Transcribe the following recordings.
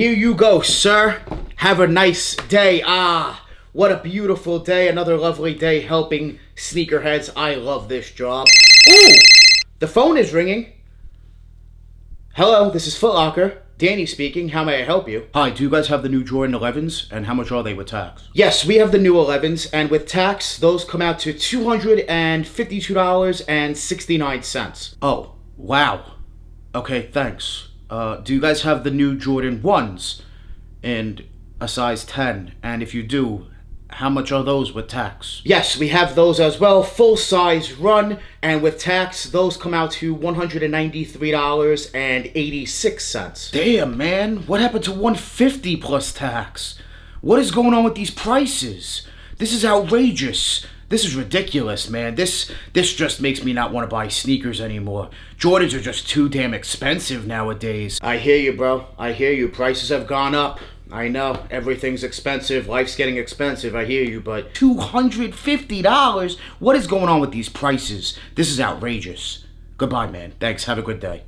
Here you go, sir. Have a nice day. Ah, what a beautiful day. Another lovely day helping sneakerheads. I love this job. Ooh, the phone is ringing. Hello, this is Foot Locker. Danny speaking. How may I help you? Hi, do you guys have the new Jordan 11s? And how much are they with tax? Yes, we have the new 11s. And with tax, those come out to $252.69. Oh, wow. Okay, thanks. Do you guys have the new Jordan 1s in a size 10? And if you do, how much are those with tax? Yes, we have those as well. Full size run, and with tax, those come out to $193.86. Damn, man. What happened to $150 plus tax? What is going on with these prices? This is outrageous. This is ridiculous, man. This just makes me not want to buy sneakers anymore. Jordans are just too damn expensive nowadays. I hear you, bro. I hear you. Prices have gone up. I know. Everything's expensive. Life's getting expensive. I hear you, but $250? What is going on with these prices? This is outrageous. Goodbye, man. Thanks. Have a good day.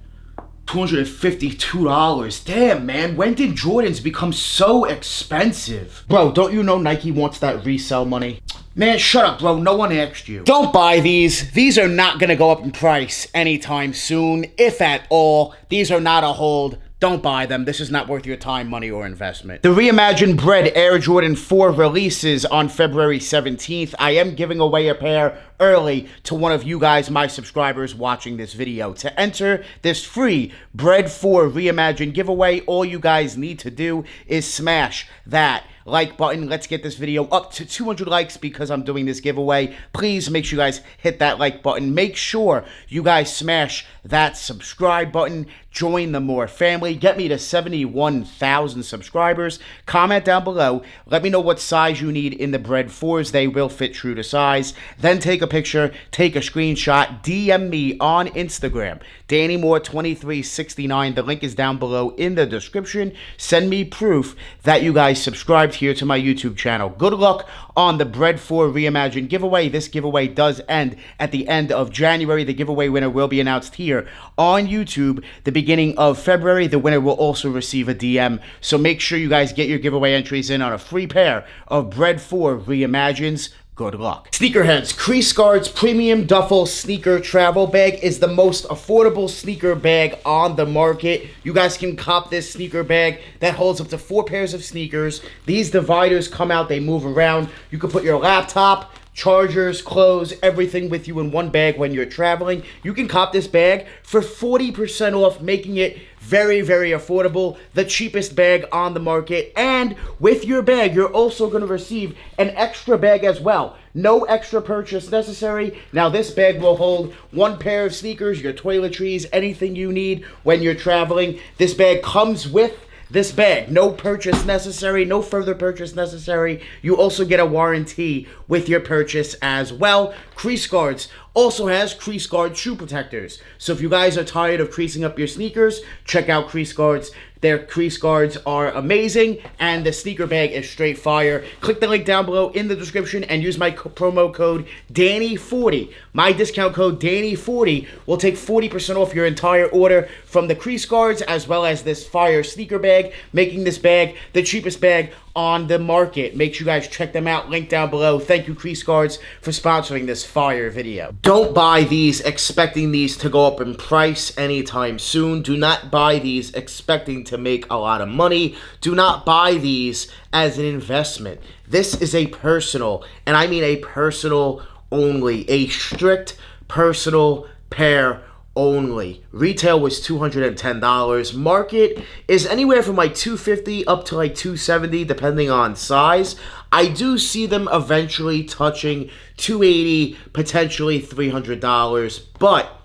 $252. Damn, man. When did Jordans become so expensive? Bro, don't you know Nike wants that resale money? Man, shut up, bro. No one asked you. Don't buy these. These are not going to go up in price anytime soon, if at all. These are not a hold. Don't buy them. This is not worth your time, money, or investment. The Reimagined Bread Air Jordan 4 releases on February 17th. I am giving away a pair early to one of you guys, my subscribers, watching this video. To enter this free Bread 4 Reimagined giveaway, all you guys need to do is smash that like button. Let's get this video up to 200 likes because I'm doing this giveaway. Please make sure you guys hit that like button. Make sure you guys smash that subscribe button. Join the More family. Get me to 71,000 subscribers. Comment down below. Let me know what size you need in the Bread 4s. They will fit true to size. Then take a picture, take a screenshot, DM me on Instagram, DannyMoore2369. The link is down below in the description. Send me proof that you guys subscribed here to my YouTube channel. Good luck on the Bread 4 Reimagined giveaway. This giveaway does end at the end of January. The giveaway winner will be announced here on YouTube the beginning of February. The winner will also receive a DM. So make sure you guys get your giveaway entries in on a free pair of Bread 4 Reimagines. Good luck. Sneakerheads, Crease Guards Premium Duffel Sneaker Travel Bag is the most affordable sneaker bag on the market. You guys can cop this sneaker bag that holds up to 4 pairs of sneakers. These dividers come out, they move around. You can put your laptop, chargers, clothes, everything with you in one bag when you're traveling. You can cop this bag for 40% off, making it very, very affordable. The cheapest bag on the market. And with your bag, you're also going to receive an extra bag as well. No extra purchase necessary. Now, this bag will hold 1 pair of sneakers, your toiletries, anything you need when you're traveling. This bag comes with this bag. No purchase necessary, no further purchase necessary. You also get a warranty with your purchase as well. Crease Guards also has Crease Guard shoe protectors. So if you guys are tired of creasing up your sneakers, check out Crease Guards. Their Crease Guards are amazing, and the sneaker bag is straight fire. Click the link down below in the description and use my promo code DANNY40. My discount code DANNY40 will take 40% off your entire order from the Crease Guards as well as this fire sneaker bag, making this bag the cheapest bag on the market. Make sure you guys check them out. Link down below. Thank you, Crease Guards, for sponsoring this fire video. Don't buy these expecting these to go up in price anytime soon. Do not buy these expecting to make a lot of money. Do not buy these as an investment. This is a personal, and I mean a personal only, a strict personal pair only. Retail was $210. Market is anywhere from like $250 up to like $270 depending on size. I do see them eventually touching $280, potentially $300, but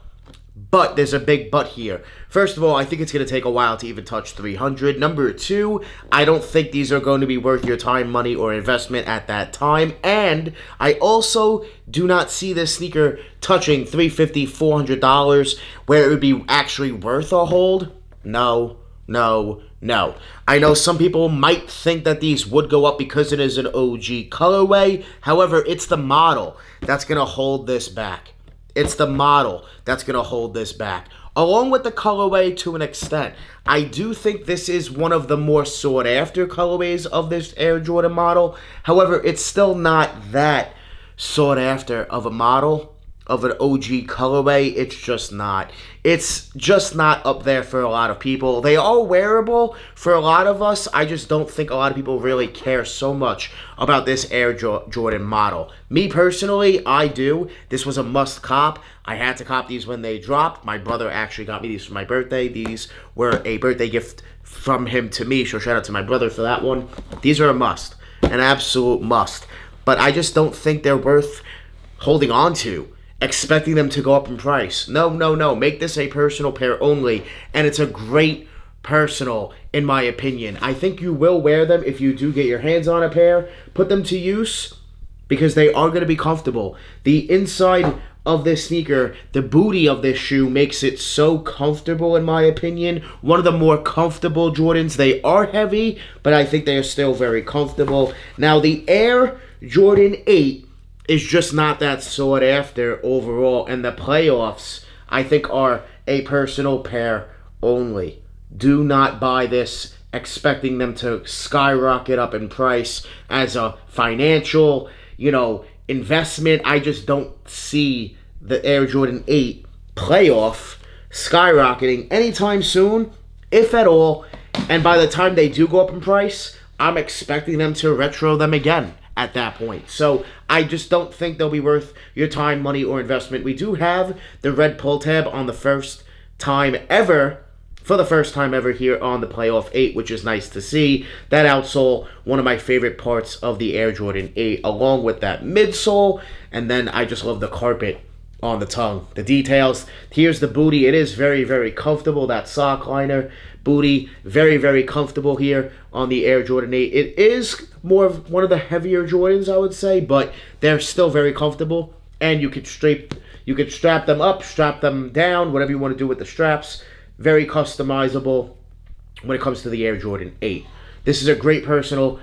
there's a big but here. First of all, I think it's going to take a while to even touch $300. Number 2, I don't think these are going to be worth your time, money, or investment at that time. And I also do not see this sneaker touching $350, $400, where it would be actually worth a hold. No. I know some people might think that these would go up because it is an OG colorway. However, it's the model that's going to hold this back. It's the model that's going to hold this back. along with the colorway to an extent. I do think this is one of the more sought after colorways of this Air Jordan model. However, it's still not that sought after of a model, of an OG colorway. It's just not. It's just not up there for a lot of people. They are wearable for a lot of us. I just don't think a lot of people really care so much about this Air Jordan model. Me personally, I do. This was a must cop. I had to cop these when they dropped. My brother actually got me these for my birthday. These were a birthday gift from him to me, so shout out to my brother for that one. These are a must, an absolute must. But I just don't think they're worth holding on to, expecting them to go up in price. No, no, no. Make this a personal pair only, and it's a great personal, in my opinion. I think you will wear them if you do get your hands on a pair. Put them to use because they are going to be comfortable. The inside of this sneaker, the booty of this shoe makes it so comfortable, in my opinion. One of the more comfortable Jordans. They are heavy, but I think they are still very comfortable. Now, the Air Jordan 8 is just not that sought after overall, and the playoffs, I think, are a personal pair only. Do not buy this expecting them to skyrocket up in price as a financial, investment. I just don't see the Air Jordan 8 playoff skyrocketing anytime soon, if at all. And by the time they do go up in price, I'm expecting them to retro them again at that point. So I just don't think they'll be worth your time, money, or investment. We do have the red pull tab on the first time ever, for the first time ever here on the Playoff 8, which is nice to see. That outsole, one of my favorite parts of the Air Jordan 8, along with that midsole. And then I just love the carpet on the tongue. The details. Here's the booty. It is very, very comfortable. That sock liner booty, very, very comfortable here on the Air Jordan 8. It is more of one of the heavier Jordans, I would say, but they're still very comfortable. And you could strap them up, strap them down, whatever you want to do with the straps. Very customizable when it comes to the Air Jordan 8. This is a great personal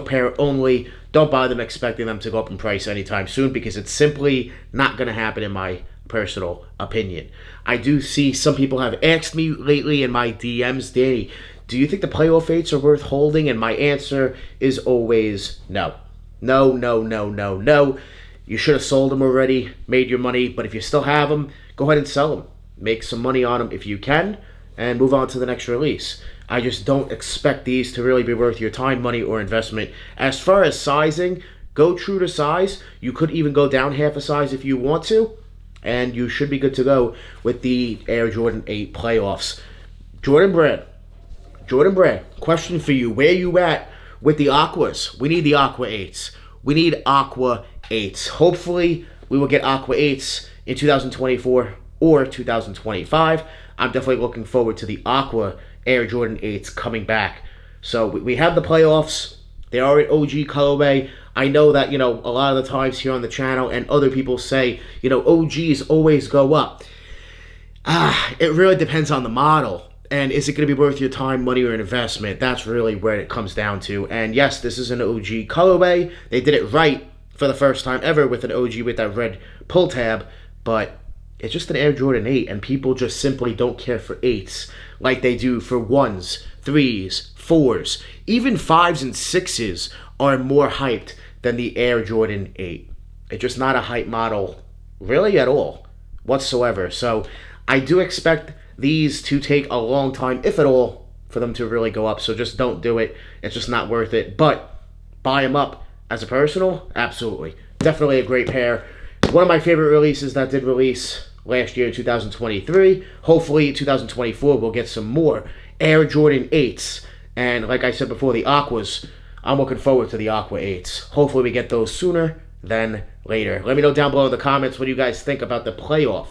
pair only. Don't buy them expecting them to go up in price anytime soon, because it's simply not going to happen, in my personal opinion. I do see some people have asked me lately in my DMs, Danny, do you think the Playoff 8s are worth holding? And my answer is always no. No, no, no, no, no. You should have sold them already, made your money, but if you still have them, go ahead and sell them. Make some money on them if you can, and move on to the next release. I just don't expect these to really be worth your time, money, or investment. As far as sizing, go true to size. You could even go down half a size if you want to, and you should be good to go with the Air Jordan 8 playoffs. Jordan Brand, question for you. Where you at with the Aquas? We need the Aqua 8s. We need Aqua 8s. Hopefully, we will get Aqua 8s in 2024 or 2025. I'm definitely looking forward to the Aqua Air Jordan 8s coming back. So we have the playoffs. They are an OG colorway. I know that, a lot of the times here on the channel and other people say, OGs always go up. It really depends on the model. And is it going to be worth your time, money, or investment? That's really where it comes down to. And yes, this is an OG colorway. They did it right for the first time ever with an OG with that red pull tab. But it's just an Air Jordan 8, and people just simply don't care for 8s like they do for 1s, 3s, 4s. Even 5s and 6s are more hyped than the Air Jordan 8. It's just not a hype model really at all whatsoever. So I do expect these to take a long time, if at all, for them to really go up. So just don't do it. It's just not worth it. But buy them up as a personal, absolutely. Definitely a great pair. One of my favorite releases that did release last year, 2023. Hopefully, 2024, we'll get some more Air Jordan 8s. And like I said before, the Aquas, I'm looking forward to the Aqua 8s. Hopefully, we get those sooner than later. Let me know down below in the comments what you guys think about the playoff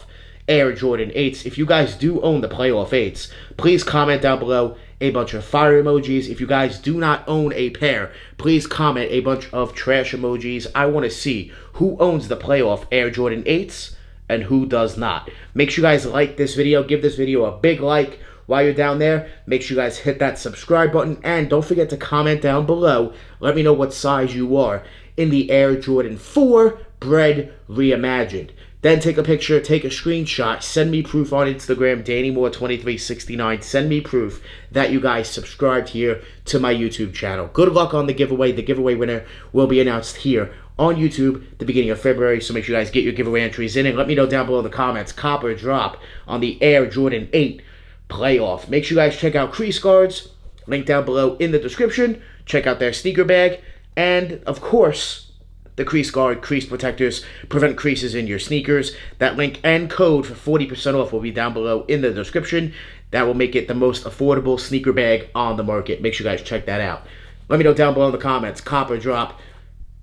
Air Jordan 8s. If you guys do own the Playoff 8s, please comment down below a bunch of fire emojis. If you guys do not own a pair, please comment a bunch of trash emojis. I want to see who owns the Playoff Air Jordan 8s and who does not. Make sure you guys like this video. Give this video a big like. While you're down there, make sure you guys hit that subscribe button, and don't forget to comment down below. Let me know what size you are in the Air Jordan 4 Bred Reimagined. Then take a picture, take a screenshot, send me proof on Instagram, DannyMoore2369. Send me proof that you guys subscribed here to my YouTube channel. Good luck on the giveaway. The giveaway winner will be announced here on YouTube at the beginning of February, so make sure you guys get your giveaway entries in and let me know down below in the comments, cop or drop on the Air Jordan 8 playoff. Make sure you guys check out Crease Guards, link down below in the description. Check out their sneaker bag, and of course, the Crease Guard crease protectors prevent creases in your sneakers. That link and code for 40% off will be down below in the description. That will make it the most affordable sneaker bag on the market. Make sure you guys check that out. Let me know down below in the comments, cop or drop,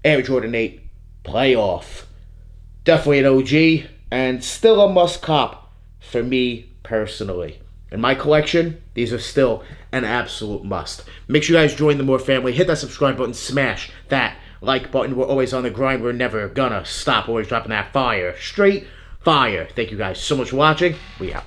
Air Jordan 8 playoff. Definitely an OG, and still a must cop for me personally. In my collection, these are still an absolute must. Make sure you guys join the Moore family. Hit that subscribe button. Smash that like button. We're always on the grind. We're never gonna stop. Always dropping that fire. Straight fire. Thank you guys so much for watching. We out.